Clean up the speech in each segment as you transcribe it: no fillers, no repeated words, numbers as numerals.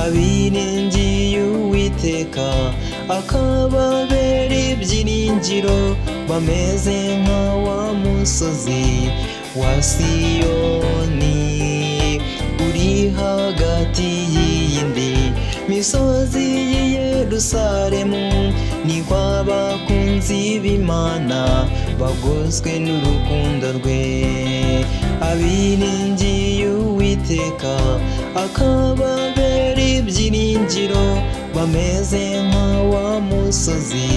Abiringiyuwiteka akababera ibyiringiro, bameze nka wa musozi wa Siyoni uri hagati y'iyindi misozi y'i Yerusalemu. Ni kw'abakunzi b'Imana bagoswe n'urukundo rwe. Abiringiyuwiteka akababera ibyiringiro, bameze nka wa musozi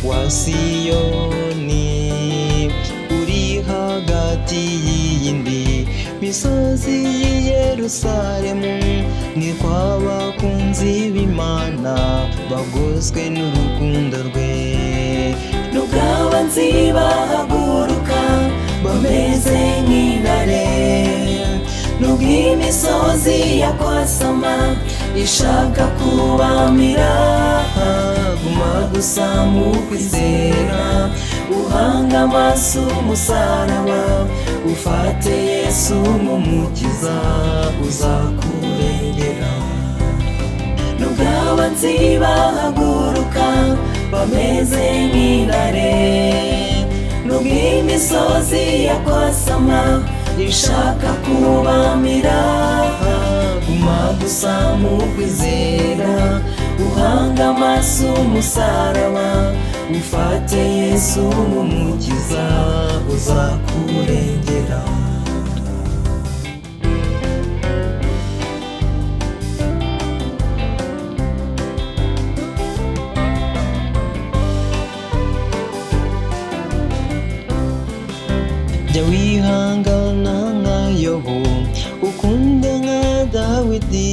wa Siyoni uri hagati y'iyindi misozi y'i Yerusalemu. Ni kw'abakunzi b'Imana bagoswe n'urukundo rwe. Nubwo abanzi bahaguruka bameze nk'intare, nubwo imisozi yakwasama ishaka kubamira, guma gusa mu kwizera, uhanga amaso umusaraba, ufate Yesu nk'umukiza uzakurengera. Nubwo abanzi bahaguruka bameze nk'intare, nubwo imisozi yakwasama ishaka kubamira, guma gusa mu kwizera, uhanga amaso umusaraba, ufate Yesu nk'umukiza uzakurengera. Jya wihangana nka Yobu, ukunde nka Dawidi,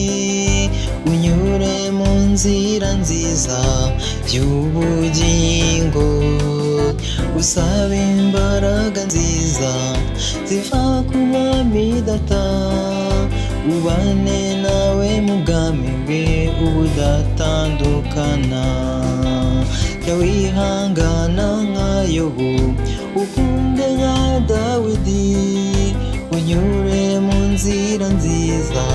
unyure mu nzira nziza y'ubugingo, usabe imbaraga nziza ziva ku Mwami Data, ubane nawe mu bwami bwe ubudatandukana. Jya wihangana nka Yobu, ukunde nka Dawidi, unyure mu nzira nziza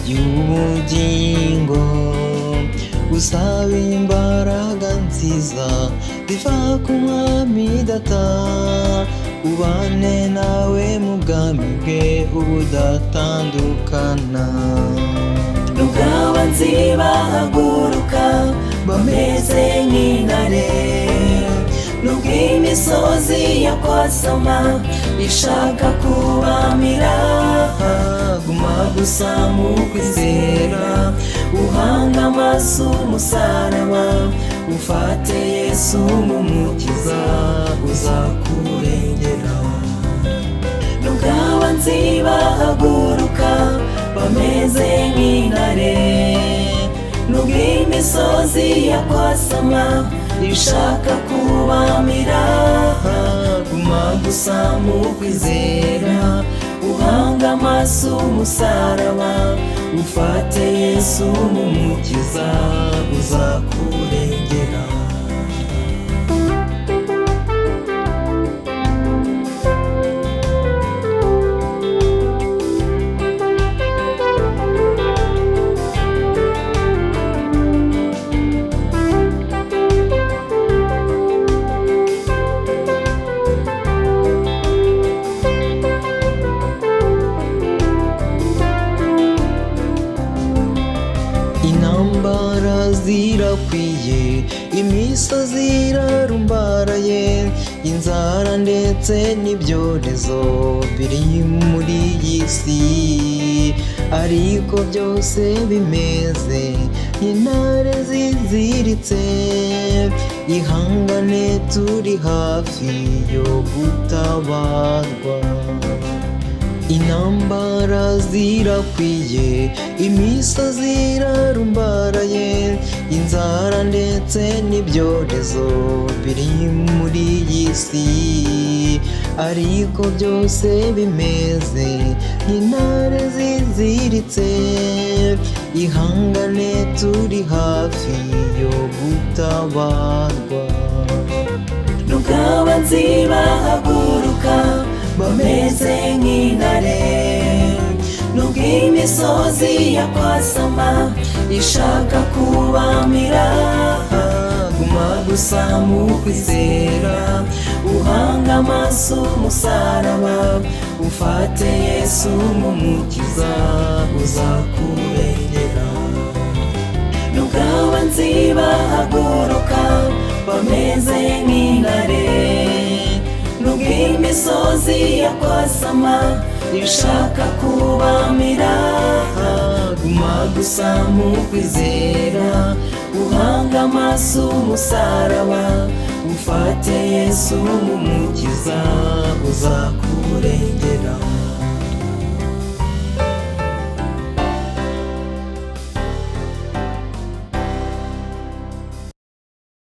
y'ubugingo, usabe imbaraga nziza ziva ku Mwami Data, ubane nawe mu bwami bwe ubudatandukana. Nubwo abanzi bahaguruka bameze nk'intare, nubwo imisozi yakwasama ishaka kubamira, guma gusa mu kwizera, uhanga amaso umusaraba, ufate Yesu nk'umukiza uzakurengera. Nubwo abanzi bahaguruka bameze nk'intare, nubwo imisozi yakwasama ishaka kubamira, guma gusa mu kwizera, uhanga amaso umusaraba, ufate Yesu nk'umukiza uzakurengera. Intambara zirakwiye, imisozi irarumbaraye, inzara ndetse n'ibyorezo biri muri iyi si, ariko byose bimeze nk'intare ziziritse. Ihangane, turi hafi yo gutabarwa. Intambara zirakwiye, imisozi irarumbaraye, inzara ndetse n'ibyorezo biri muri iyi si, ariko byose bimeze nk'intare ziziritse. Ihangane, turi hafi yo gutabarwa. Nubwo abanzi bahaguruka bameze nk'intare, nubwo imisozi yakwasama ishaka kubamira, guma gusa mu kwizera, uhanga amaso umusaraba, ufate Yesu nk'umukiza uzakurengera. Nubwo abanzi bahaguruka bameze nk'intare, nubwo imisozi yakwasama ishaka kubamira, guma gusa mu kwizera, uhanga amaso umusaraba, ufate Yesu nk'umukiza uzakurengera.